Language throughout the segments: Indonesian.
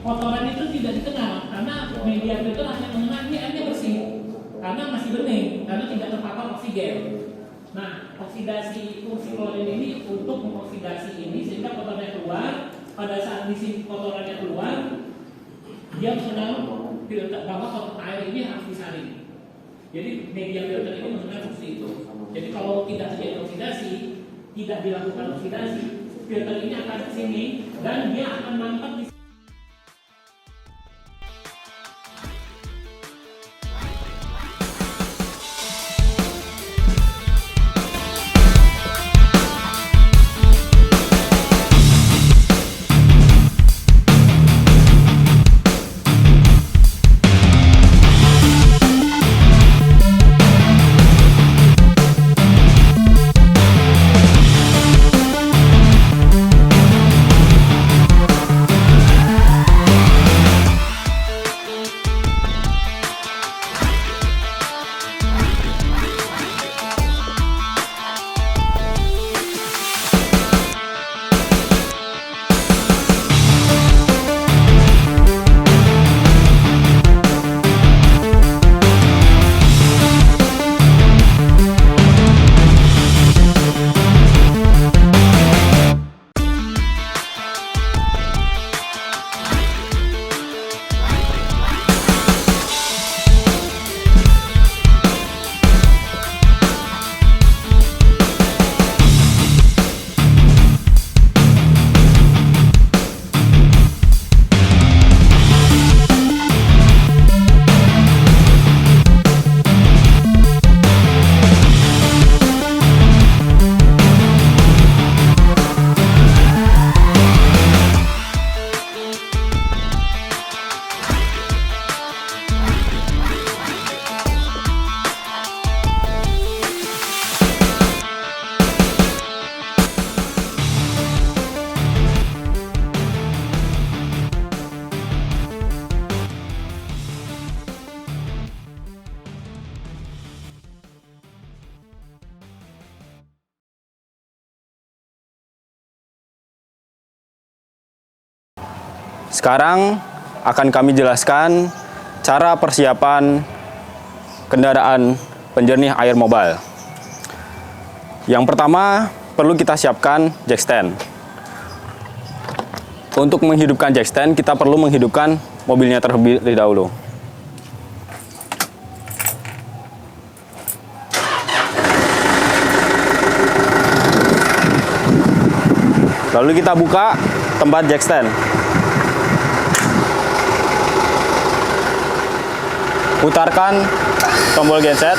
kotoran itu tidak dikenal karena media filter hanya mengenal ini airnya bersih karena masih bening, karena tidak terpapar oksigen. Nah, oksidasi fungsi klorin ini untuk mengoksidasi ini sehingga kotorannya keluar. Pada saat di kotorannya keluar, dia mengenal filter bahwa air ini harus disaring. Jadi media filter ini mengenal fungsi itu. Jadi kalau tidak terjadi oksidasi, tidak dilakukan oksidasi, filter ini akan ke sini dan dia akan mampet di. Sekarang akan kami jelaskan cara persiapan kendaraan penjernih air mobile. Yang pertama, perlu kita siapkan jack stand. Untuk menghidupkan jack stand, kita perlu menghidupkan mobilnya terlebih dahulu. Lalu kita buka tempat jack stand. Putarkan tombol genset,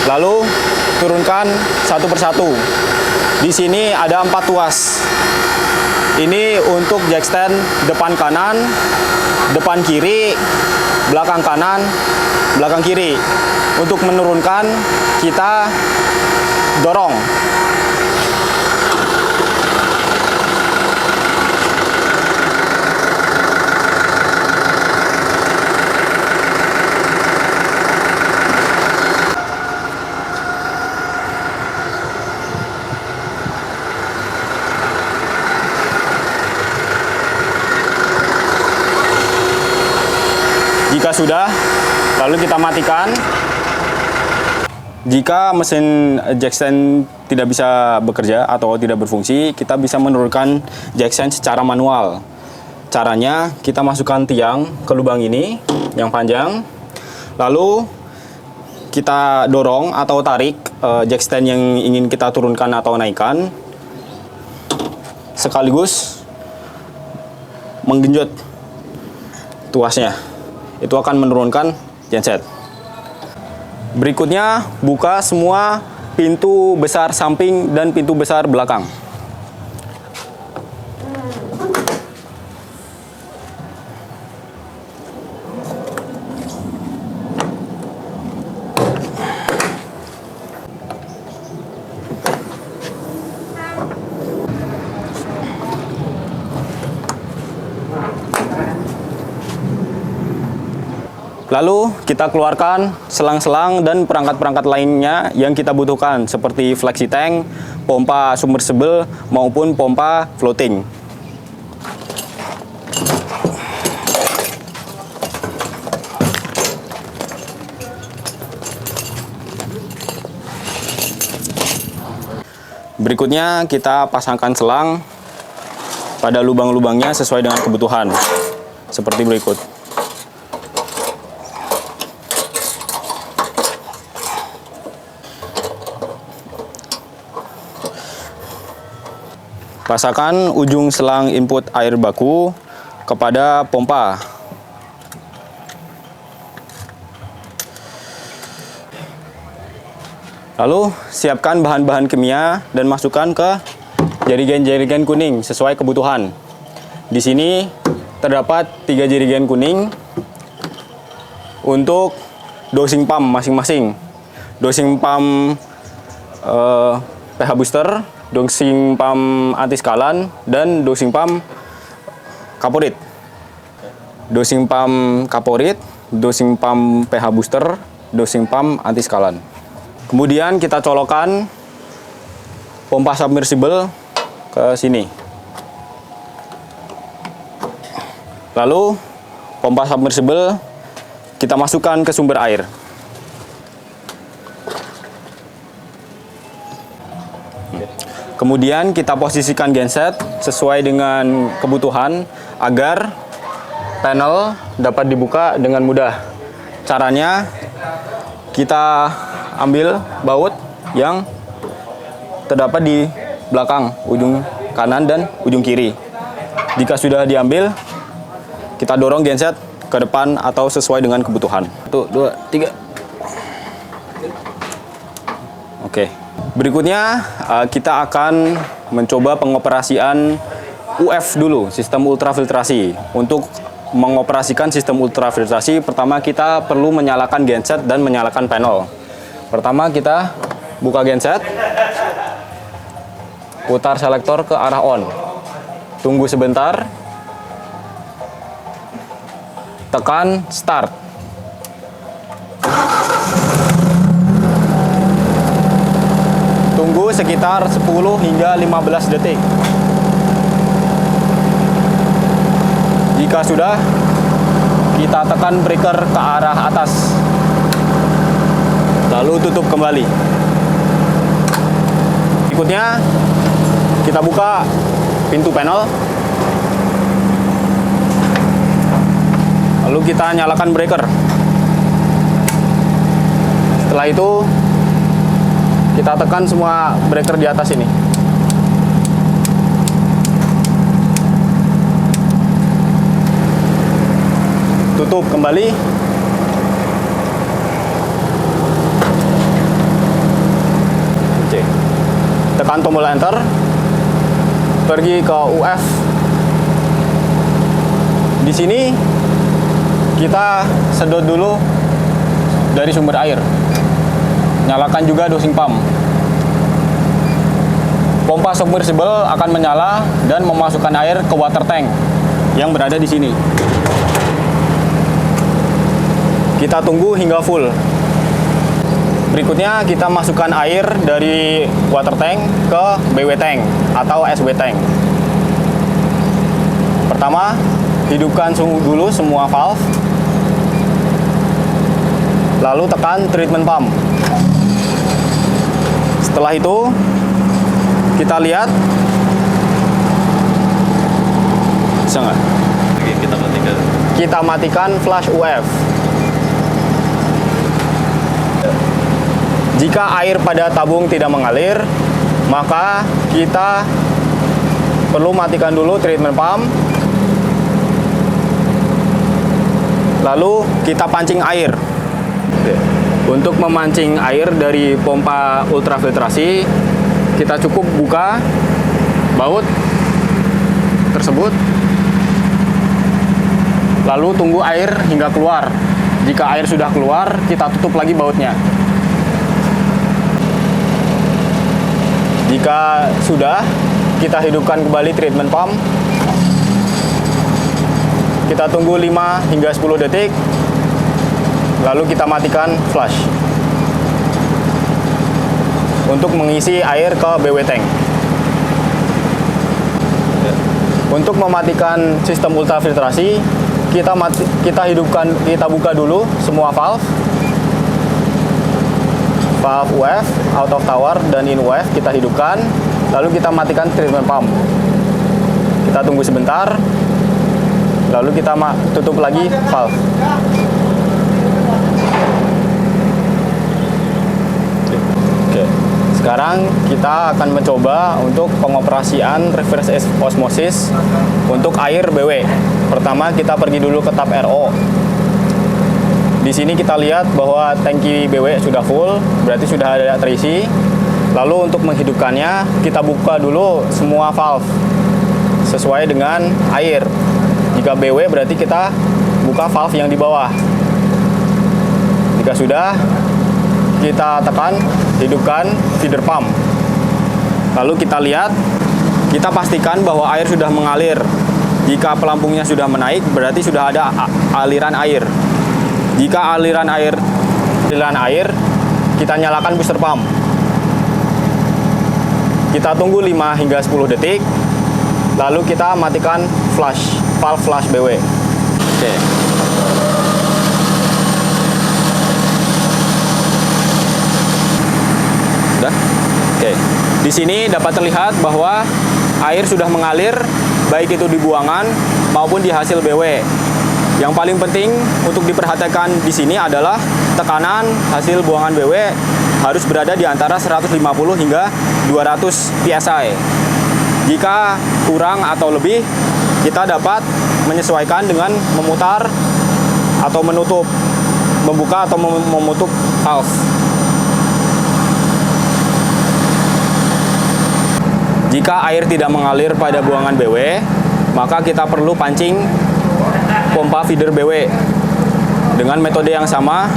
lalu turunkan satu persatu. Di sini ada 4 tuas. Ini untuk jack stand depan kanan, depan kiri, belakang kanan, belakang kiri. Untuk menurunkan, kita dorong. Jika sudah, lalu kita matikan. Jika mesin jack stand tidak bisa bekerja atau tidak berfungsi, kita bisa menurunkan jack stand secara manual. Caranya, kita masukkan tiang ke lubang ini yang panjang, lalu kita dorong atau tarik jack stand yang ingin kita turunkan atau naikkan, sekaligus menggenjot tuasnya. Itu akan menurunkan genset. Berikutnya, buka semua pintu besar samping dan pintu besar belakang. Lalu kita keluarkan selang-selang dan perangkat-perangkat lainnya yang kita butuhkan seperti flexi tank, pompa submersible maupun pompa floating. Berikutnya kita pasangkan selang pada lubang-lubangnya sesuai dengan kebutuhan. Seperti berikut. Pasangkan ujung selang input air baku kepada pompa. Lalu siapkan bahan-bahan kimia dan masukkan ke jerigen-jerigen kuning sesuai kebutuhan. Di sini terdapat 3 jerigen kuning untuk dosing pump masing-masing. Dosing pump pH booster, dosing pump anti skalan, dan dosing pump kaporit. Dosing pump kaporit, dosing pump pH booster, dosing pump anti skalan. Kemudian kita colokkan pompa submersible ke sini. Lalu pompa submersible kita masukkan ke sumber air. Kemudian kita posisikan genset sesuai dengan kebutuhan agar panel dapat dibuka dengan mudah. Caranya kita ambil baut yang terdapat di belakang ujung kanan dan ujung kiri. Jika sudah diambil, kita dorong genset ke depan atau sesuai dengan kebutuhan. 1, 2, 3. Oke. Berikutnya kita akan mencoba pengoperasian UF dulu, sistem ultrafiltrasi. Untuk mengoperasikan sistem ultrafiltrasi, pertama kita perlu menyalakan genset dan menyalakan panel. Pertama kita buka genset, putar selektor ke arah on, tunggu sebentar, tekan start. Tunggu sekitar 10 hingga 15 detik. Jika sudah, kita tekan breaker ke arah atas. Lalu tutup kembali. Berikutnya kita buka pintu panel. Lalu kita nyalakan breaker. Setelah itu kita tekan semua breaker di atas ini. Tutup kembali. Oke. Tekan tombol enter. Pergi ke UF. Di sini kita sedot dulu dari sumber air. Nyalakan juga dosing pump. Pompa submersible akan menyala dan memasukkan air ke water tank yang berada di sini. Kita tunggu hingga full. Berikutnya kita masukkan air dari water tank ke BW tank atau SW tank. Pertama, hidupkan dulu semua valve. Lalu tekan treatment pump. Setelah itu kita lihat, bisa nggak? Kita matikan flash UF. Jika air pada tabung tidak mengalir, maka kita perlu matikan dulu treatment pump. Lalu kita pancing air. Untuk memancing air dari pompa ultrafiltrasi, kita cukup buka baut tersebut, lalu tunggu air hingga keluar. Jika air sudah keluar, kita tutup lagi bautnya. Jika sudah, kita hidupkan kembali treatment pump. Kita tunggu 5 hingga 10 detik. lalu kita matikan flush untuk mengisi air ke BW tank. Untuk mematikan sistem ultrafiltrasi, kita buka dulu semua valve UF, out of tower dan in UF kita hidupkan, lalu kita matikan treatment pump. Kita tunggu sebentar, lalu kita tutup lagi valve. Oke. Sekarang kita akan mencoba untuk pengoperasian reverse osmosis untuk air BW. Pertama kita pergi dulu ke tab RO. Di sini kita lihat bahwa tangki BW sudah full, berarti sudah ada terisi. Lalu untuk menghidupkannya, kita buka dulu semua valve sesuai dengan air. Jika BW berarti kita buka valve yang di bawah. Jika sudah, kita tekan hidupkan feeder pump. Lalu kita lihat, kita pastikan bahwa air sudah mengalir. Jika pelampungnya sudah menaik, berarti sudah ada aliran air. Jika aliran air, kita nyalakan booster pump. Kita tunggu 5 hingga 10 detik, lalu kita matikan valve flush BW. Oke. Udah? Oke. Di sini dapat terlihat bahwa air sudah mengalir, baik itu di buangan maupun di hasil BW. Yang paling penting untuk diperhatikan di sini adalah tekanan hasil buangan BW harus berada di antara 150 hingga 200 PSI. Jika kurang atau lebih, kita dapat menyesuaikan dengan memutar atau menutup, membuka atau menutup valve. Jika air tidak mengalir pada buangan BW, maka kita perlu pancing pompa feeder BW dengan metode yang sama,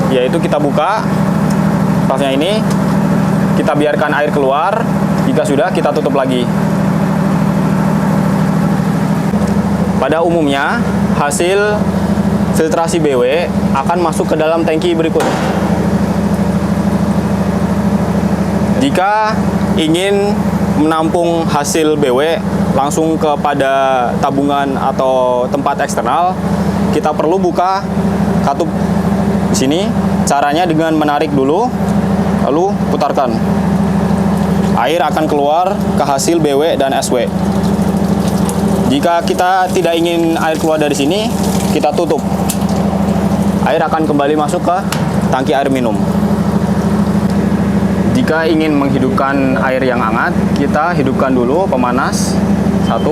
yaitu kita buka valve-nya ini, kita biarkan air keluar, jika sudah kita tutup lagi. Pada umumnya, hasil filtrasi BW akan masuk ke dalam tangki berikut. Jika ingin menampung hasil BW langsung kepada tabungan atau tempat eksternal, kita perlu buka katup di sini. Caranya dengan menarik dulu, lalu putarkan. Air akan keluar ke hasil BW dan SW. Jika kita tidak ingin air keluar dari sini, kita tutup. Air akan kembali masuk ke tangki air minum. Jika ingin menghidupkan air yang hangat, kita hidupkan dulu pemanas 1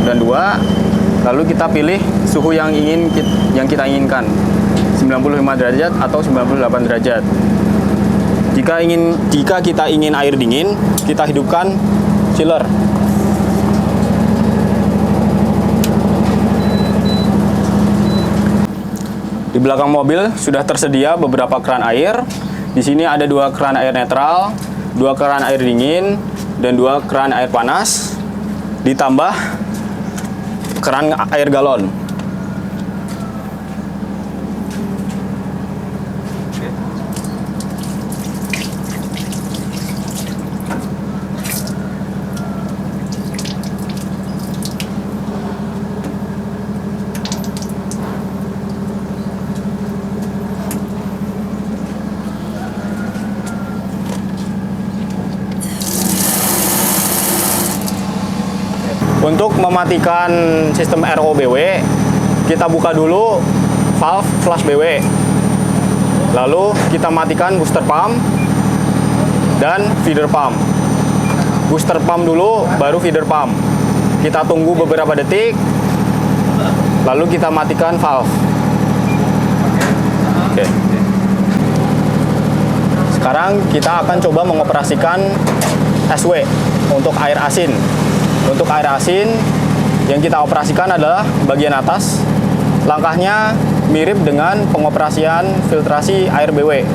dan 2, lalu kita pilih suhu yang kita inginkan, 95 derajat atau 98 derajat. Jika kita ingin air dingin, kita hidupkan chiller. Di belakang mobil sudah tersedia beberapa keran air. Di sini ada 2 keran air netral, 2 keran air dingin, dan 2 keran air panas, ditambah keran air galon. Untuk mematikan sistem ROBW, kita buka dulu valve flush BW. Lalu kita matikan booster pump dan feeder pump. Booster pump dulu, baru feeder pump. Kita tunggu beberapa detik, lalu kita matikan valve. Oke. Sekarang kita akan coba mengoperasikan SW untuk air asin. Untuk air asin, yang kita operasikan adalah bagian atas. Langkahnya mirip dengan pengoperasian filtrasi air BW.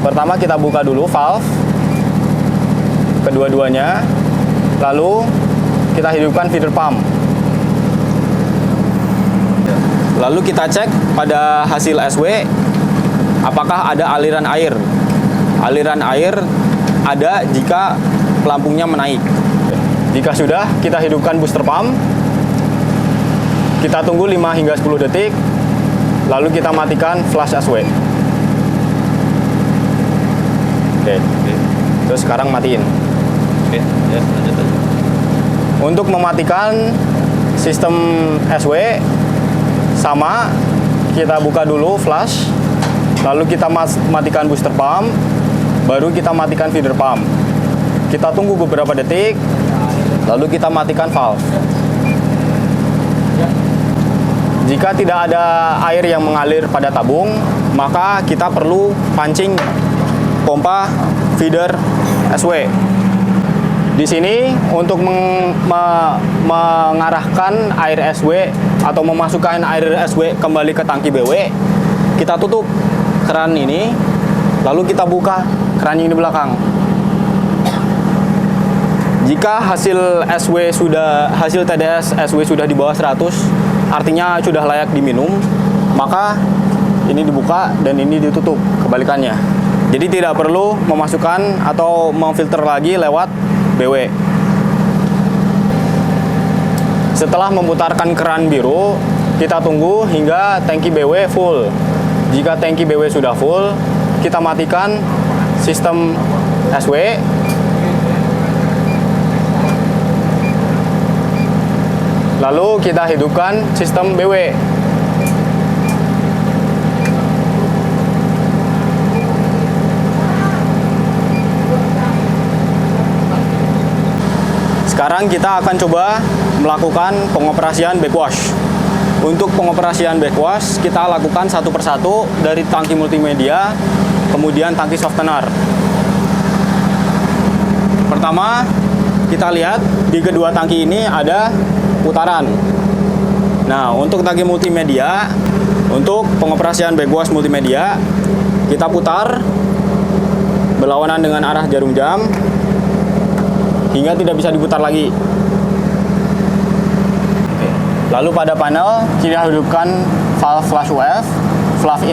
Pertama kita buka dulu valve kedua-duanya, lalu kita hidupkan feeder pump. Lalu kita cek pada hasil SW, apakah ada aliran air. Aliran air ada jika pelampungnya menaik. Jika sudah, kita hidupkan booster pump. Kita tunggu 5 hingga 10 detik. Lalu kita matikan flash SW. Oke. Terus sekarang matiin. Oke, ya lanjut aja. Untuk mematikan sistem SW sama, kita buka dulu flash, lalu kita matikan booster pump, baru kita matikan feeder pump. Kita tunggu beberapa detik, lalu kita matikan valve. Jika tidak ada air yang mengalir pada tabung, maka kita perlu pancing pompa feeder SW. Di sini untuk mengarahkan air SW atau memasukkan air SW kembali ke tangki BW, kita tutup keran ini, lalu kita buka keran yang di belakang. Jika hasil TDS SW sudah di bawah 100, artinya sudah layak diminum, maka ini dibuka dan ini ditutup, kebalikannya. Jadi tidak perlu memasukkan atau memfilter lagi lewat BW. Setelah memutarkan keran biru, kita tunggu hingga tangki BW full. Jika tangki BW sudah full, kita matikan sistem SW. Lalu kita hidupkan sistem BW. Sekarang kita akan coba melakukan pengoperasian backwash. Untuk pengoperasian backwash, kita lakukan satu persatu dari tangki multimedia, kemudian tangki softener. Pertama, kita lihat di kedua tangki ini ada putaran. Nah, untuk tangki multimedia, untuk pengoperasian backwash multimedia, kita putar berlawanan dengan arah jarum jam hingga tidak bisa diputar lagi. Lalu pada panel kita hidupkan valve flush UF, valve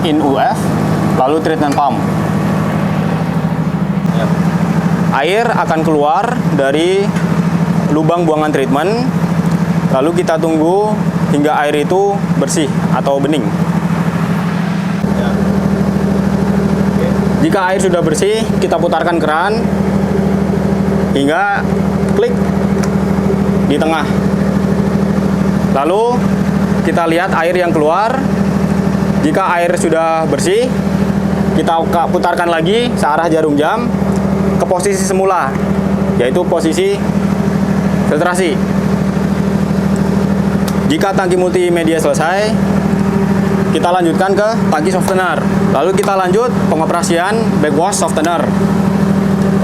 in UF, lalu treatment pump. Air akan keluar dari lubang buangan treatment, lalu kita tunggu hingga air itu bersih atau bening. Jika air sudah bersih, kita putarkan keran hingga klik di tengah. Lalu kita lihat air yang keluar. Jika air sudah bersih, kita putarkan lagi searah jarum jam ke posisi semula, yaitu posisi filtrasi. Jika tangki multimedia selesai, kita lanjutkan ke tangki softener. Lalu kita lanjut pengoperasian backwash softener.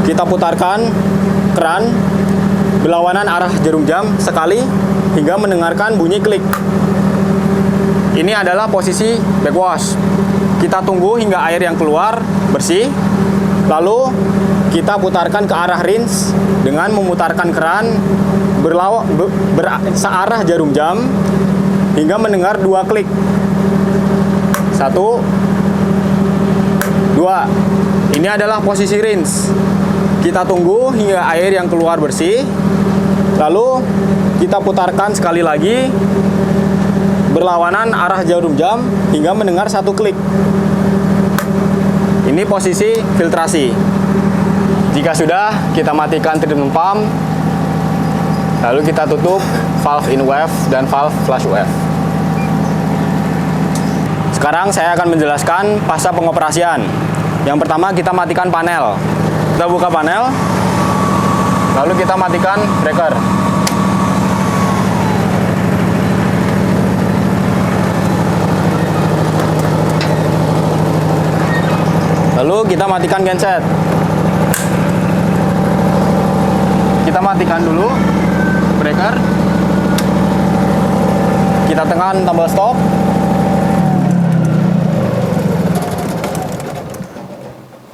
Kita putarkan keran berlawanan arah jarum jam sekali hingga mendengarkan bunyi klik. Ini adalah posisi backwash. Kita tunggu hingga air yang keluar bersih, lalu kita putarkan ke arah rinse dengan memutarkan keran searah jarum jam hingga mendengar 2 klik. 1, 2. Ini adalah posisi rinse. Kita tunggu hingga air yang keluar bersih, lalu kita putarkan sekali lagi berlawanan arah jarum jam hingga mendengar 1 klik. Ini posisi filtrasi. Jika sudah, kita matikan treatment pump, lalu kita tutup valve in UF dan valve flush UF. Sekarang saya akan menjelaskan fase pengoperasian. Yang pertama, kita matikan panel. Kita buka panel, lalu kita matikan breaker. Lalu kita matikan genset. Kita matikan dulu breaker. Kita tekan tombol stop.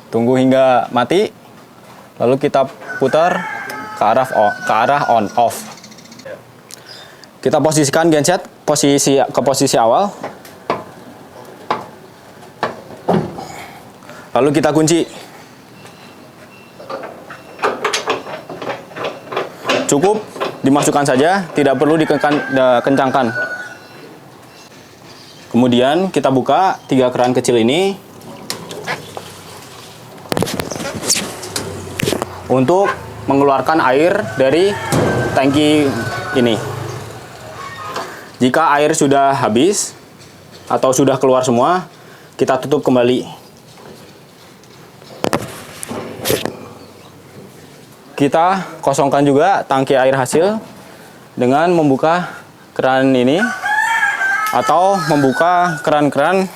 Tunggu hingga mati. Lalu kita putar ke arah on off. Kita posisikan genset ke posisi awal. Lalu kita kunci. Cukup dimasukkan saja, tidak perlu dikencangkan. Kemudian kita buka 3 keran kecil ini untuk mengeluarkan air dari tangki ini. Jika air sudah habis atau sudah keluar semua, kita tutup kembali. Kita kosongkan juga tangki air hasil dengan membuka keran ini atau membuka keran-keran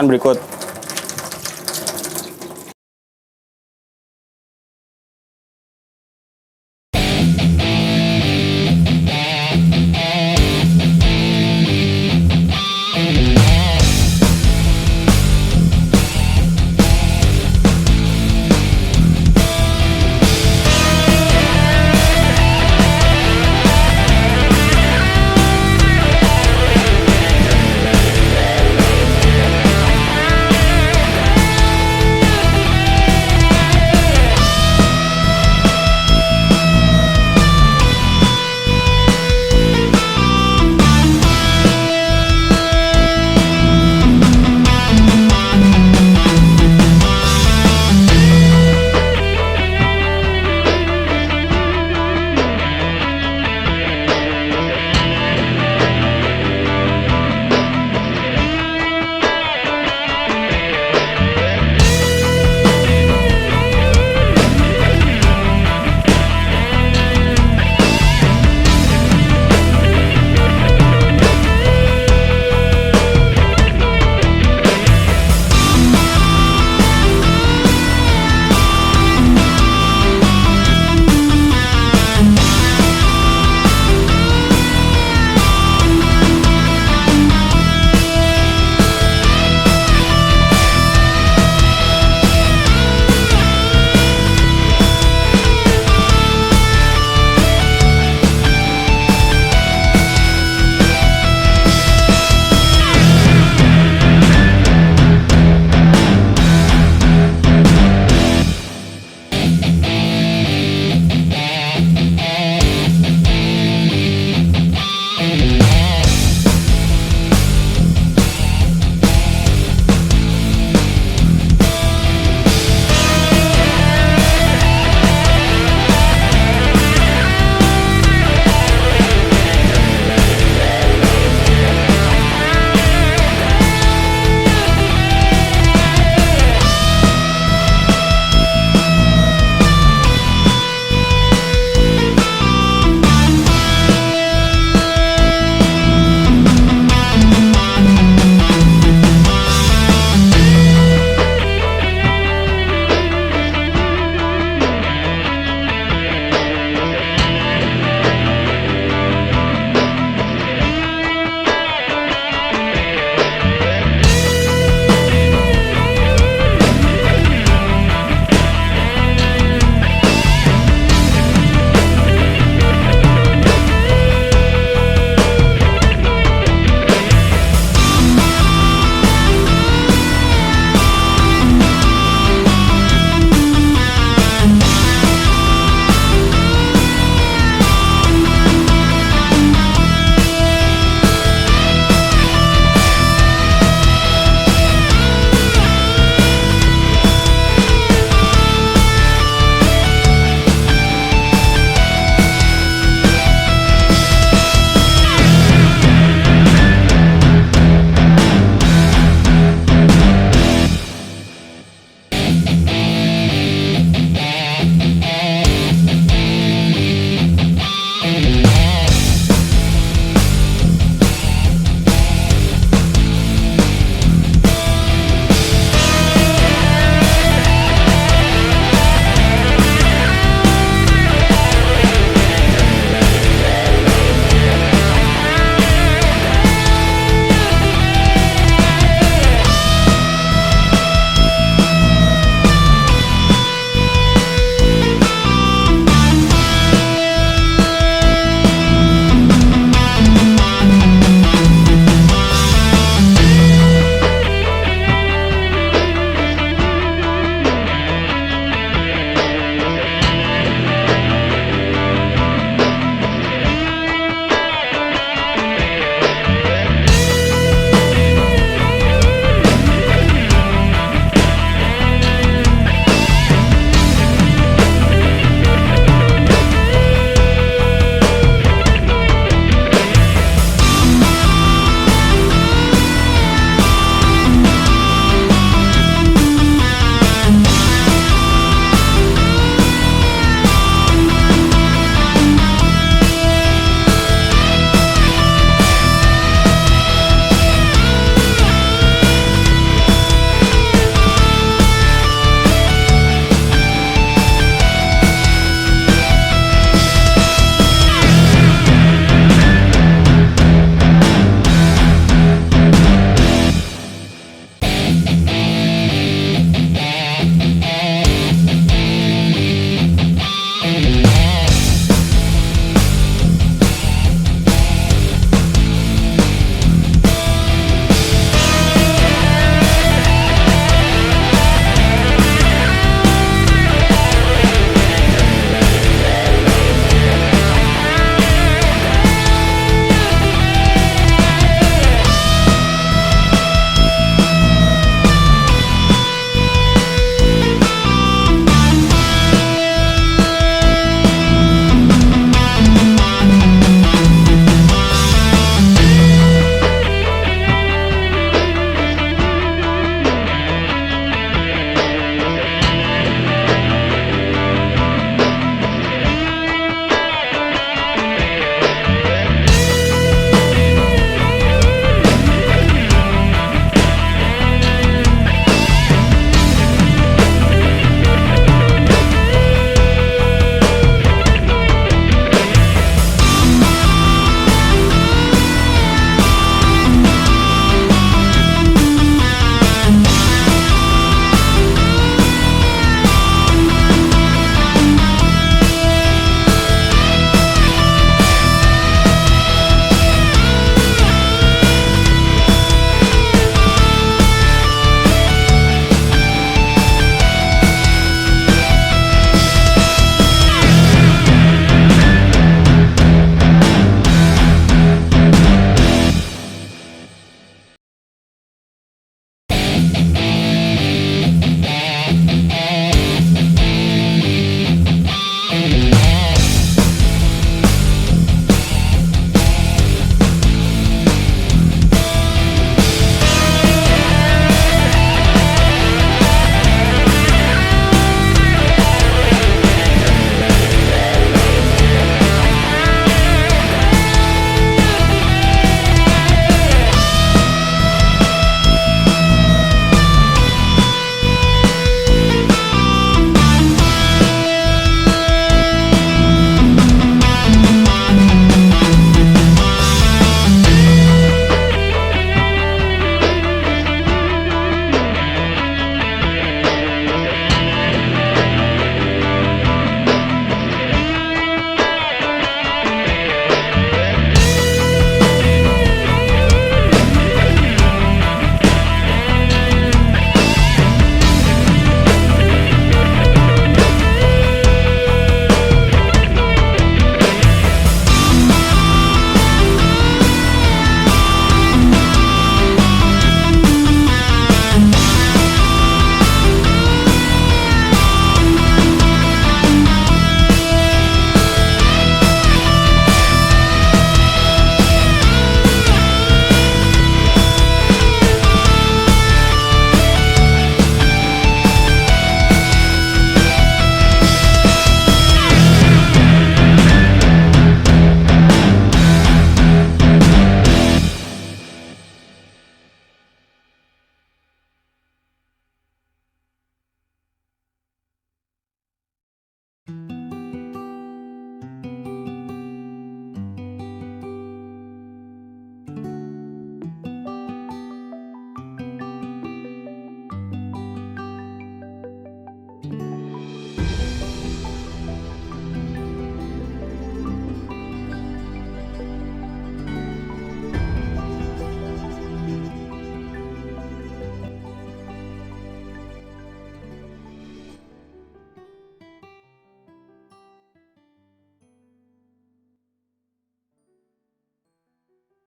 berikut.